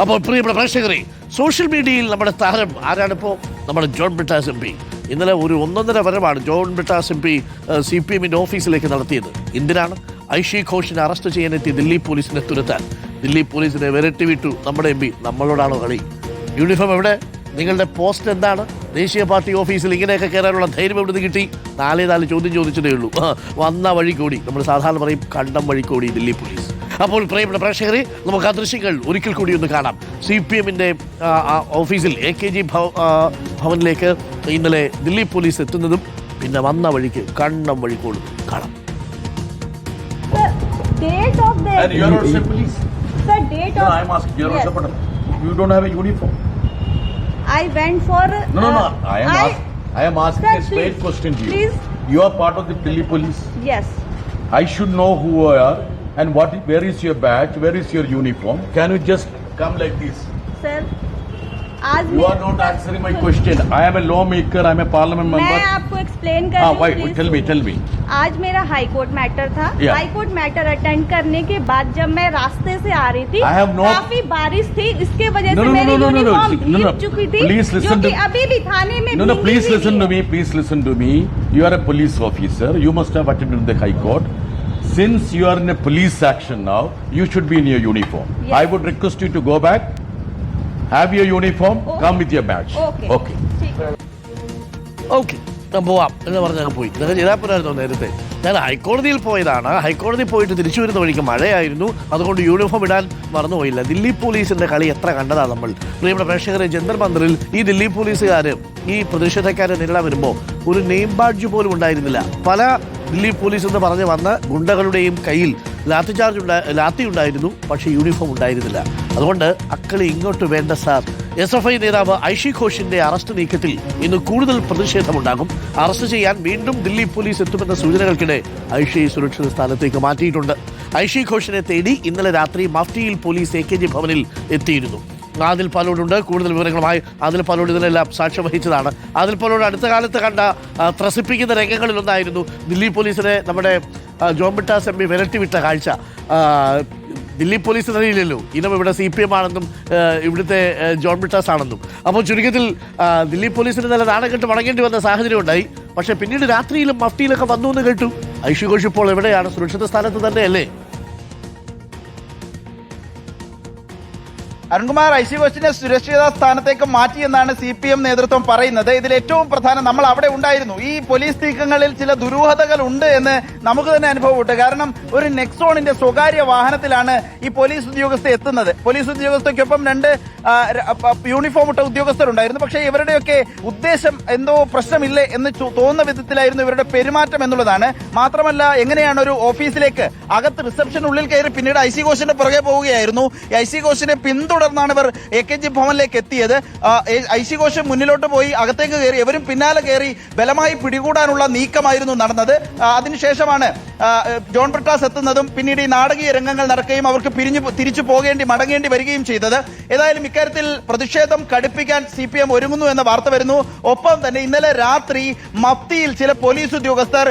അപ്പോൾ പ്രിയപ്പെട്ട പ്രേക്ഷകരെ, സോഷ്യൽ മീഡിയയിൽ നമ്മുടെ താരം ആരാണിപ്പോൾ? നമ്മുടെ ജോൺ ബ്രിട്ടാസ് MP. ഇന്നലെ ഒരു 1.5 വരവാണ് ജോൺ ബ്രിട്ടാസ് MP CPM-ന്റെ ഓഫീസിലേക്ക് നടത്തിയത്. എന്തിനാണ്? ഐഷി ഘോഷിനെ അറസ്റ്റ് ചെയ്യാനെത്തി ദില്ലി പോലീസിനെ തുരത്താൻ. ദില്ലി പോലീസിനെ വിരട്ടി വിട്ടു നമ്മുടെ MP. നമ്മളോടാണോ കളി? യൂണിഫോം എവിടെ? നിങ്ങളുടെ പോസ്റ്റ് എന്താണ്? ദേശീയ പാർട്ടി ഓഫീസിൽ ഇങ്ങനെയൊക്കെ കയറാനുള്ള ധൈര്യം എവിടെ നിന്ന് കിട്ടി? 4 ചോദ്യം ചോദിച്ചതേ ഉള്ളൂ. വന്ന വഴി കൂടി, നമ്മൾ സാധാരണ പറയും കണ്ടം വഴി കൂടി ദില്ലി പോലീസ്. അപ്പോൾ പ്രിയപ്പെട്ട പ്രേക്ഷകരെ, നമുക്ക് ആ ദൃശ്യങ്ങൾ ഒരിക്കൽ കൂടി ഒന്ന് കാണാം. CPM-ന്റെ ഓഫീസിൽ AKG ഭവനിലേക്ക് ഇന്നലെ ദില്ലി പോലീസ് എത്തുന്നതും പിന്നെ വന്ന വഴിക്ക് കണ്ണം വഴിക്കോടും കാണാം. You don't have a uniform. I went for. No. I am asking a straight question to you. Please. You are part of the Delhi police. Yes. I should know who you are and where is your badge, where is your uniform. Can you just come like this? Sir, आज you are not answering my question. I am a lawmaker. I am a parliament member. मैं आपको explain कर रही हूँ. Tell me. आज मेरा high court matter था. High court matter attend करने के बाद जब मैं रास्ते से आ रही थी, काफी बारिश थी, इसके वजह से मेरी यूनिफॉर्म भीग चुकी थी. Please listen जो कि अभी भी थाने में. No. Please listen to me. You are a police officer. You must have attended the high court. Since you are in a police action now, you should be in your uniform. Yes. I would request you to go back. Have your uniform. Okay. Come with your badge. Okay. പോവാം എന്ന് പറഞ്ഞാൽ പോയി. ഇതൊക്കെ ചെയ്താൽ നേരത്തെ. ഞാൻ ഹൈക്കോടതിയിൽ പോയതാണ്. ഹൈക്കോടതി പോയിട്ട് തിരിച്ചു വരുന്ന വഴിക്ക് മഴയായിരുന്നു. അതുകൊണ്ട് യൂണിഫോം ഇടാൻ മറന്നുപോയില്ല. ദില്ലി പോലീസിന്റെ കളി എത്ര കണ്ടതാണ് നമ്മൾ. പ്രിയപ്പെട്ട പ്രേക്ഷകരെ, ജന്തർ മന്ദിറിൽ ഈ ദില്ലി പോലീസുകാർ ഈ പ്രതിഷേധക്കാരെ നേരിടാൻ വരുമ്പോൾ ഒരു നെയിം ബാഡ്ജ് പോലും ഉണ്ടായിരുന്നില്ല. പല ദില്ലി പോലീസ് എന്ന് പറഞ്ഞ് വന്ന ഗുണ്ടകളുടെയും കയ്യിൽ ലാത്തി ഉണ്ടായിരുന്നു, പക്ഷേ യൂണിഫോം ഉണ്ടായിരുന്നില്ല. അതുകൊണ്ട് അക്കളി ഇങ്ങോട്ട് വേണ്ട സാർ. SFI നേതാവ് ഐഷി ഘോഷിന്റെ അറസ്റ്റ് നീക്കത്തിൽ ഇന്ന് കൂടുതൽ പ്രതിഷേധമുണ്ടാകും. അറസ്റ്റ് ചെയ്യാൻ വീണ്ടും ദില്ലി പോലീസ് എത്തുമെന്ന സൂചനകൾക്കിടെ ഐഷിയെ സുരക്ഷിത സ്ഥാനത്തേക്ക് മാറ്റിയിട്ടുണ്ട്. ഐഷി ഘോഷിനെ തേടി ഇന്നലെ രാത്രി മഫ്റ്റിയിൽ പോലീസ് AKG ഭവനിൽ എത്തിയിരുന്നു. ആദിൽ പാലോടുണ്ട്. കൂടുതൽ വിവരങ്ങളുമായി ആദിൽ പാലോട് ഇതിനെല്ലാം സാക്ഷ്യം വഹിച്ചതാണ്. ആദിൽ പാലോട് അടുത്ത കാലത്ത് കണ്ട ത്രസിപ്പിക്കുന്ന രംഗങ്ങളിലൊന്നായിരുന്നു ദില്ലി പോലീസിനെ നമ്മുടെ ജോൺ ബ്രിട്ടാസ് MP വിരട്ടി വിട്ട കാഴ്ച. ദില്ലി പോലീസിന് അറിയില്ലല്ലോ ഇനം ഇവിടെ CPM ആണെന്നും ഇവിടുത്തെ ജോൺ ബ്രിട്ടാസ് ആണെന്നും. അപ്പോൾ ചുരുക്കത്തിൽ ദില്ലി പോലീസിന് നല്ല നാണം കെട്ട് മടങ്ങേണ്ടി വന്ന സാഹചര്യം ഉണ്ടായി. പക്ഷേ പിന്നീട് രാത്രിയിലും മഫ്റ്റിയിലൊക്കെ വന്നു എന്ന് കേട്ടു. ഐഷി ഘോഷ് ഇപ്പോൾ എവിടെയാണ്? സുരക്ഷിത സ്ഥാനത്ത് തന്നെയല്ലേ? അരുൺകുമാർ, ഐഷി ഘോഷിനെ സുരക്ഷിത സ്ഥാനത്തേക്ക് മാറ്റിയെന്നാണ് CPM നേതൃത്വം പറയുന്നത്. ഇതിൽ ഏറ്റവും പ്രധാനം, നമ്മൾ അവിടെ ഉണ്ടായിരുന്നു. ഈ പോലീസ് നീക്കങ്ങളിൽ ചില ദുരൂഹതകൾ ഉണ്ട് എന്ന് നമുക്ക് തന്നെ അനുഭവപ്പെട്ടു. കാരണം ഒരു നെക്സോണിന്റെ സ്വകാര്യ വാഹനത്തിലാണ് ഈ പോലീസ് ഉദ്യോഗസ്ഥ എത്തുന്നത്. പോലീസ് ഉദ്യോഗസ്ഥയ്ക്കൊപ്പം 2 യൂണിഫോം ഇട്ട ഉദ്യോഗസ്ഥരുണ്ടായിരുന്നു. പക്ഷേ ഇവരുടെയൊക്കെ ഉദ്ദേശം എന്തോ പ്രശ്നമില്ലേ എന്ന് തോന്നുന്ന വിധത്തിലായിരുന്നു ഇവരുടെ പെരുമാറ്റം എന്നുള്ളതാണ്. മാത്രമല്ല, എങ്ങനെയാണ് ഒരു ഓഫീസിലേക്ക് അകത്ത് റിസപ്ഷനുള്ളിൽ കയറി പിന്നീട് ഐഷി ഘോഷിന്റെ പുറകെ പോവുകയായിരുന്നു. ഐഷി ഘോഷിനെ തുടർന്നാണ് ഇവർ AKG ഭവനിലേക്ക് എത്തിയത്. ഐഷി ഘോഷ് മുന്നിലോട്ട് പോയി അകത്തേക്ക് കയറി, എവരും പിന്നാലെ കയറി ബലമായി പിടികൂടാനുള്ള നീക്കമായിരുന്നു നടന്നത്. അതിനുശേഷമാണ് ജോൺ ബ്രിട്ടാസ് എത്തുന്നതും പിന്നീട് ഈ നാടകീയ രംഗങ്ങൾ നടക്കുകയും അവർക്ക് തിരിച്ചു മടങ്ങേണ്ടി വരികയും ചെയ്തത്. ഏതായാലും ഇക്കാര്യത്തിൽ പ്രതിഷേധം കടുപ്പിക്കാൻ CPM ഒരുങ്ങുന്നു എന്ന വാർത്ത വരുന്നു. ഒപ്പം തന്നെ ഇന്നലെ രാത്രി മഫ്തിയിൽ ചില പോലീസ് ഉദ്യോഗസ്ഥർ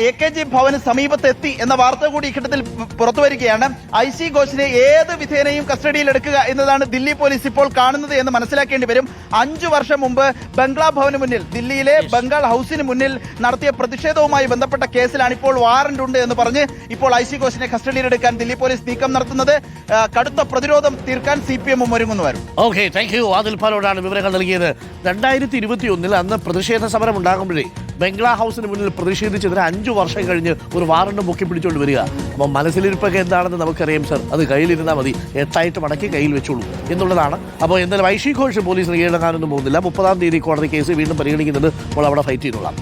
AKG ഭവന് സമീപത്തെത്തി എന്ന വാർത്ത കൂടി ഇഘട്ടത്തിൽ പുറത്തുവരികയാണ്. ഐഷി ഘോഷിനെ ഏത് വിധേനയും കസ്റ്റഡിയിൽ എടുക്കുക എന്നതാണ് ദില്ലി പോലീസ് ഇപ്പോൾ കാണുന്നത് എന്ന് മനസ്സിലാക്കേണ്ടി വരും. 5 വർഷം മുമ്പ് ബംഗ്ലാ ഭവന് മുന്നിൽ, ദില്ലിയിലെ ബംഗാൾ ഹൌസിന് മുന്നിൽ നടത്തിയ പ്രതിഷേധവുമായി ബന്ധപ്പെട്ട കേസിലാണ് ഇപ്പോൾ വാറന്റ് ഉണ്ട് എന്ന് പറഞ്ഞ് ഇപ്പോൾ ഐഷി ഘോഷിനെ കസ്റ്റഡിയിലെടുക്കാൻ ദില്ലി പോലീസ് നീക്കം നടത്തുന്നത്. കടുത്ത പ്രതിരോധം തീർക്കാൻ CPM ഒരുങ്ങുന്നു വരും. Okay, thank you. ആദിൽ പാലോടാണ് വിവരങ്ങൾ നൽകിയത്. 2021 അന്ന് പ്രതിഷേധ സമരം ഉണ്ടാകുമ്പോഴേ ബംഗ്ലാ ഹൗസിന് മുന്നിൽ പ്രതിഷേധിച്ചതിന് 5 വർഷം കഴിഞ്ഞ് ഒരു വാറണ്ട് പൊക്കി പിടിച്ചുകൊണ്ട് വരിക. അപ്പം മനസ്സിലിരിപ്പൊക്കെ എന്താണെന്ന് നമുക്കറിയാം സർ. അത് കയ്യിലിരുന്നാൽ മതി, 8 മടക്കി കയ്യിൽ വെച്ചോളൂ എന്നുള്ളതാണ്. അപ്പോൾ എന്തായാലും ഐഷി ഘോഷ് പോലീസിന് കീഴടങ്ങാനൊന്നും പോകുന്നില്ല. 30-ാം തീയതി കോടതി കേസ് വീണ്ടും പരിഗണിക്കുന്നത്. അപ്പോൾ അവിടെ ഫൈറ്റ് ചെയ്തോളാം.